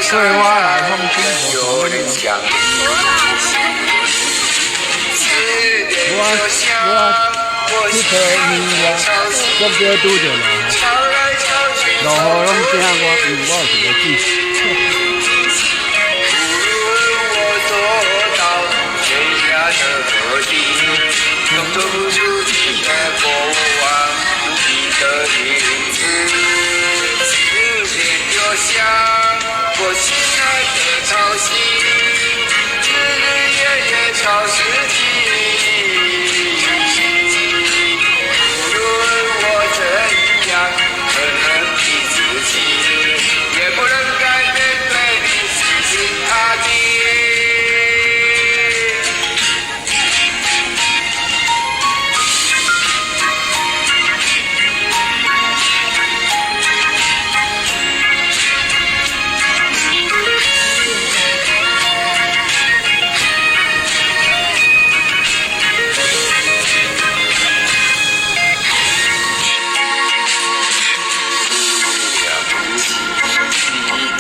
所以我来放心有人想你，我去找你啊，我叫拄着了，落雨拢惊我，因为我有一个水。都做不出你的过往，你的影子，思念就像我心爱的潮汐，日日夜夜潮湿地。无论我怎样狠狠逼自己，也不能改变对你死心塌地。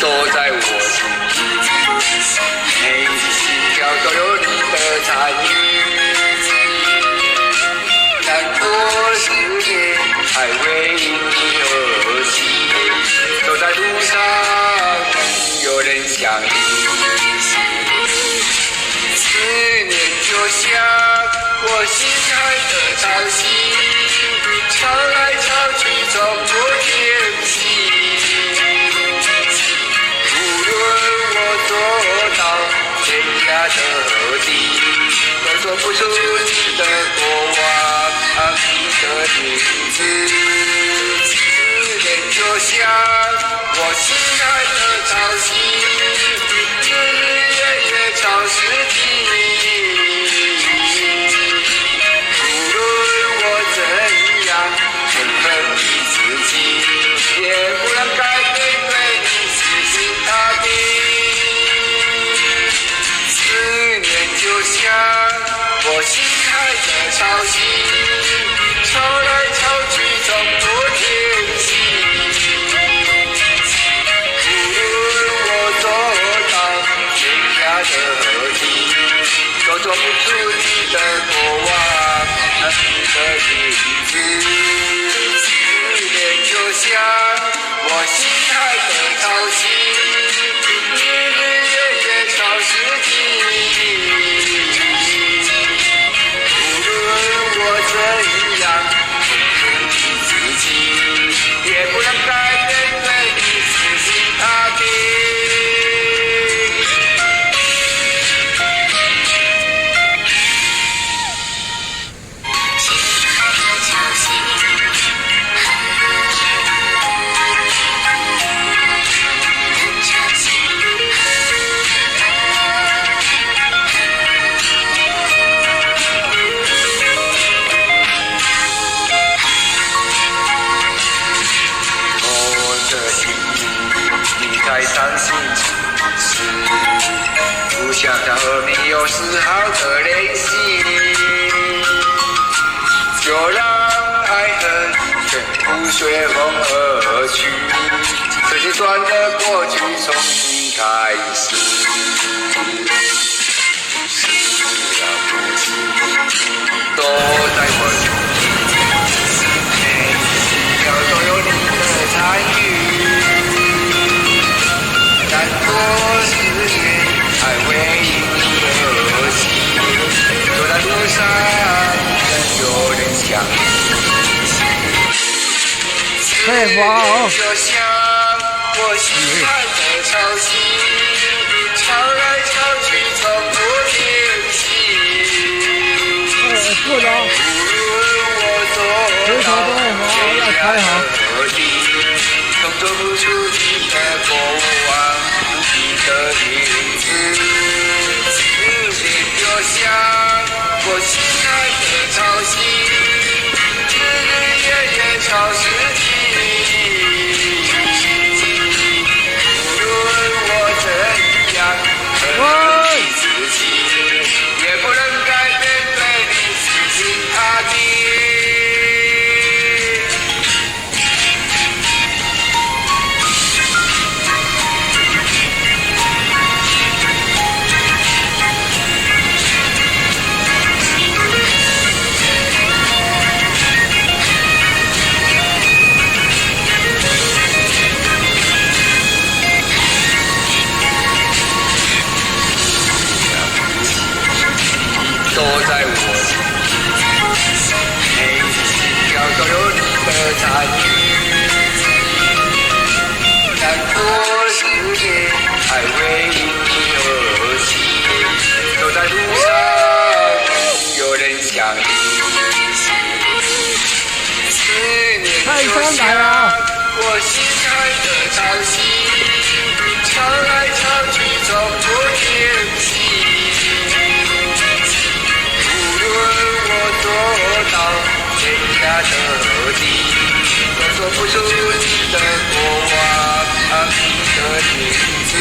都在我心底，每一次心跳都有你的参与。难过思念还为你而起，走在路上有人想你。思念就像我心海的潮汐，潮来潮去从不停息。天涯的地，都说不出你的过往，你的名字，思念就像我心爱的潮汐，日日夜夜潮湿地。无论我怎样狠狠逼自己，也不能改变对你死心塌地。就像我心海的潮汐，潮来潮去从不停息。无论我走到天涯的地，都做不出你的过往，你的影子。思念就像我心海的潮汐，日日夜夜潮湿地。怎样狠狠逼自己，也不能改变对你死心塌地。在伤心时，不想再和你有丝毫的联系，就让爱恨全部随风而去，这些段的过去重新开始。是啊，不弃，都在我心底，每一次要都有你的参与。难过思念还为你而起，走在路上仍有人想你。思念就像我心海的潮汐，潮来潮去从不停息。无论我走到天涯何地，都走不出你的过往。的影子，思念就像我心爱的潮汐，日日夜夜潮湿地。无论我的参与。但多思念还为你而起，走在路上有人想你，思念就像我心海的潮汐，潮来潮去从不停息。无论我多到天涯的地，都说不出你的过往，你的名字。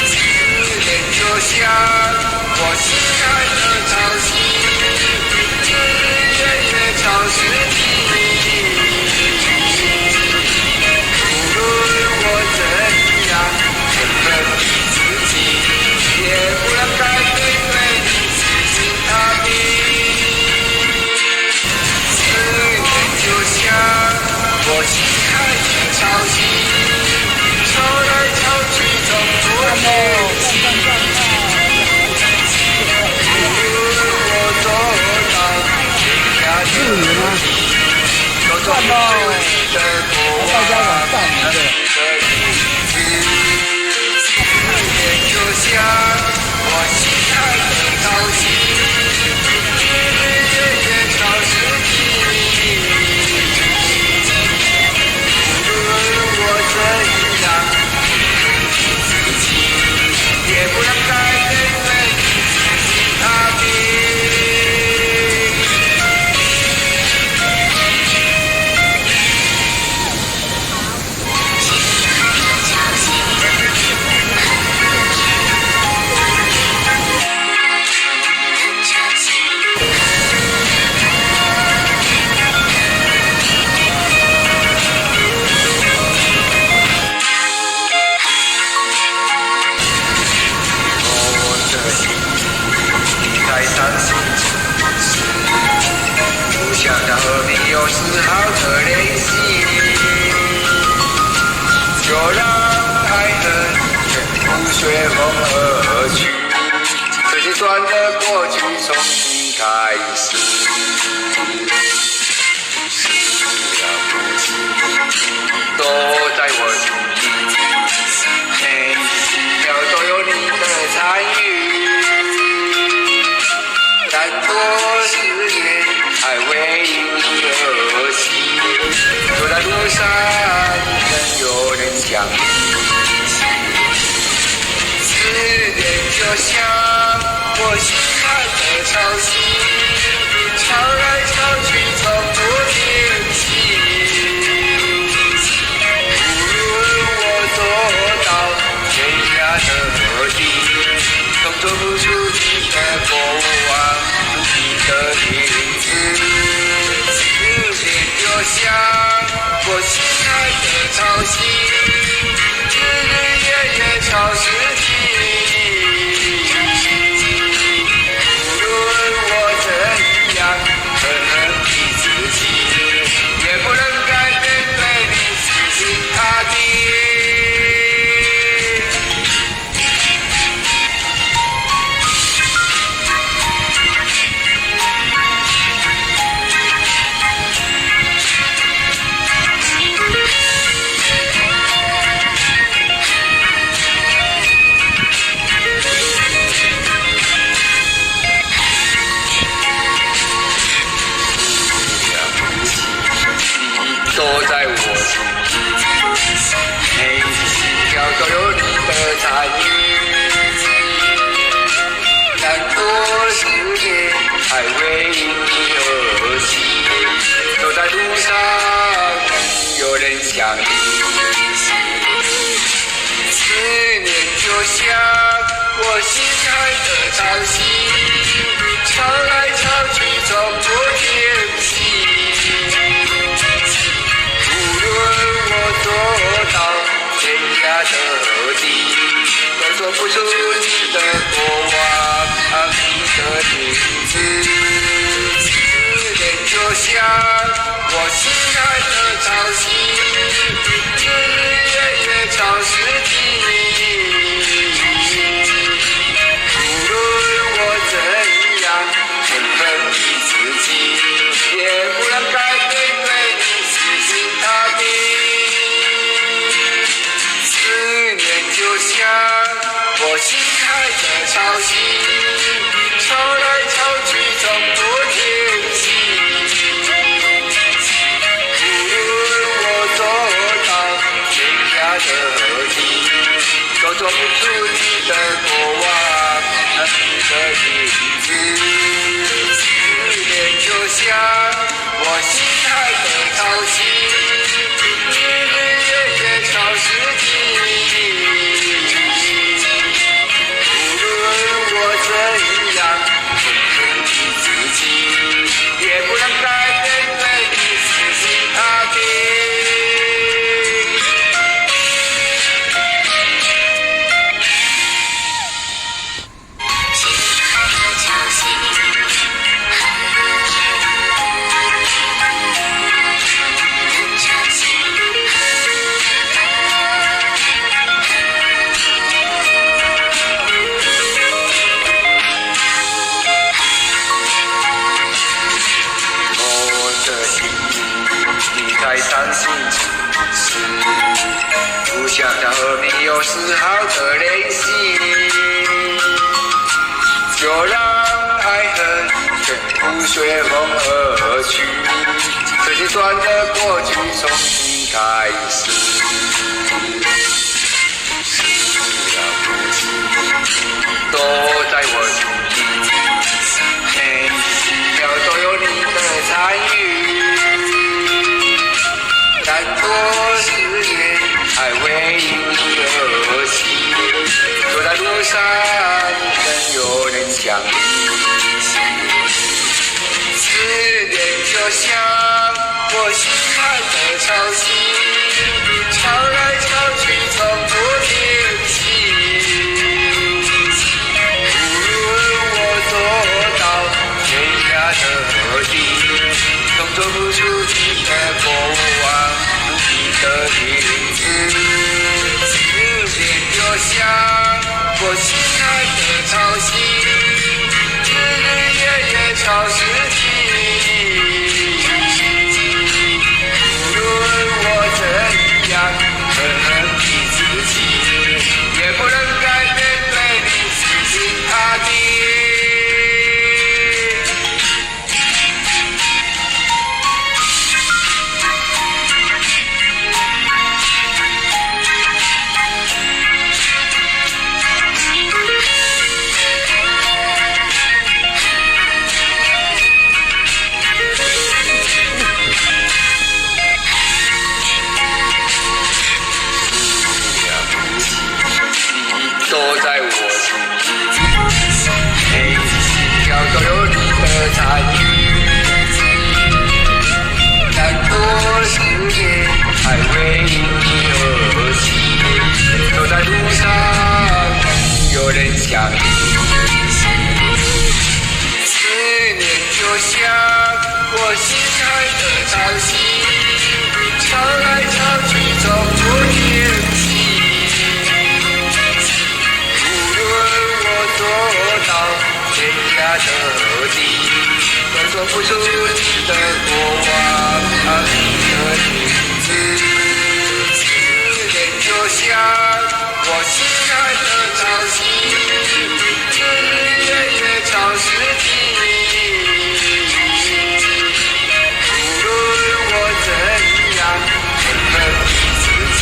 思念就像我心海的潮汐，日日夜夜潮湿地。无论我怎样承认自己，也不能改变对你死心塌地。思念就像我心海的潮汐，潮来潮去从不停息。无论我走到天涯的地，都走不出你的过往，你的名字。思念就像我心海的潮汐，日日夜夜潮湿地。无论我怎样自己，也不能改变对你死心塌地。我的心太伤心城市，不想让和平有丝毫的联系，就让爱恨全部随风而去，这些断的过去重新开始。是啊，不弃都在我心里，每一次秒都有你的参与。但多思念还为你而起，走在路上仍有人想你。思念就像我心海的潮汐，潮来潮去从不停息。无论我走到天涯的地，都走不出你的过往，你的名字。思念就像我心海的潮汐，日日夜夜潮湿地。无论我怎样恨你自己，也不能改变对你死心塌地。都在我心里，每一次心跳都有你的参与。但多思念还为你而起，走在路上有人想你。思念就像我心海的潮汐，潮来潮去从不停息。无论我走到天涯的地，都说不出你的过往，你的名字。思念就像我心海的潮汐，日日夜夜潮湿地。无论我怎样恨你自己，也不能改变对你有丝毫的联系，就让爱恨全部随风而去。这些短的过去重新开始，是了不起，都在我心底，每一秒都有你的参与。但多思念，还为你而起。走在路上，仍有人相遇。思念就像我心海的潮汐，潮来潮去，从不停息。无论我走到天涯的地，总走不出你的过往，你的影子。思念就像我心海的潮汐，日日夜夜潮湿地。无论我怎样恨你自己，也不能改变对你死心塌地。都在我心底，每一秒都有你的参与。但多思念，还为你而起。走在路上，有人相遇。思念就像我心海的潮汐，潮来潮去，从不停息。走到天涯的地，都说不出你的过往，你的影子。思念就像我心海的潮汐，日日夜夜潮湿地。无论我怎样恨你自己，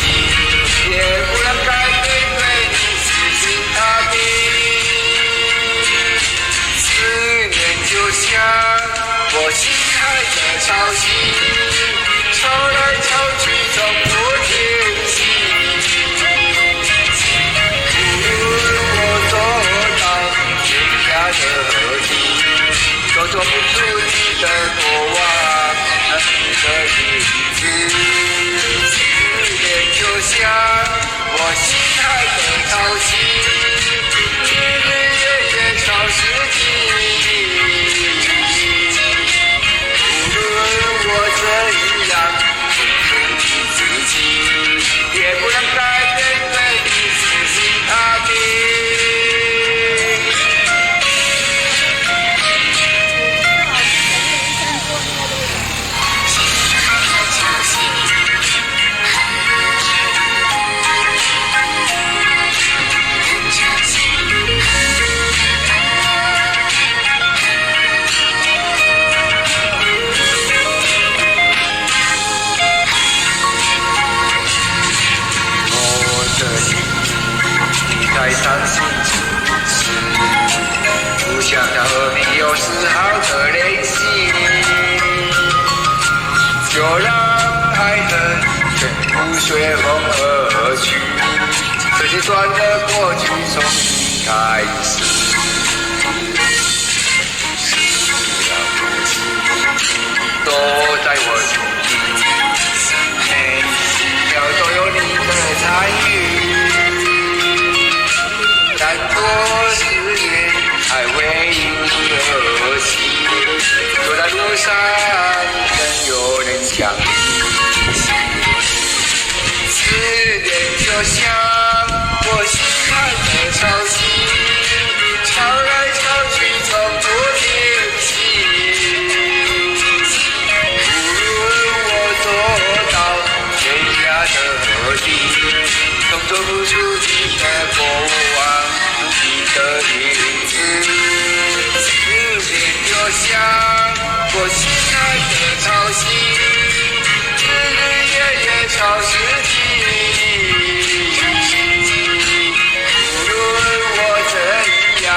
也不能改变对你死心塌地。就像我心海的潮汐，潮来潮去，从不停息。无论我走到天涯的地，都走不出你的过往，你的影子。思念就像我心海的潮汐，日日夜夜潮湿地。也不能改变对你死心塌地。太伤心是不想要和你有丝毫的联系，就让爱恨全部随风而去。这些短的过去重新开始，是了不起，都在我心底，每一秒都有你的参与。但多思念，还为你而起。走在路上，仍有人相遇。思念就像我心海的潮汐，潮来潮去，从不停息。无论我走到天涯的地，总走不出。我心爱的潮汐，日日夜夜潮湿地。无论我怎样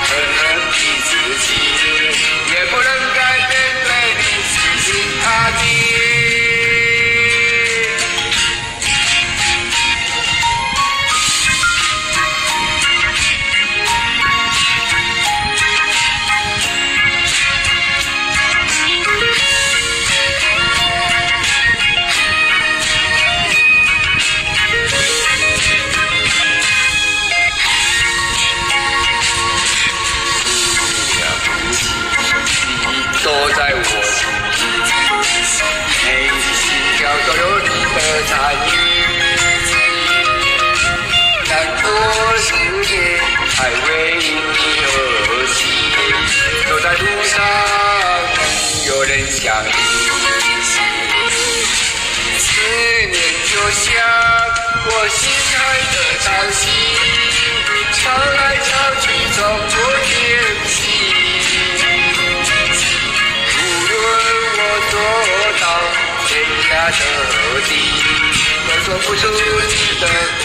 狠狠逼自己，也不能改变对你死心塌地。都在我心里，每一次心跳都有你的参与。但多世界还为你而起，走在路上有人相依。思念就像我心海的潮汐，潮来潮去从不停息。做到天涯的地，都说不出你的过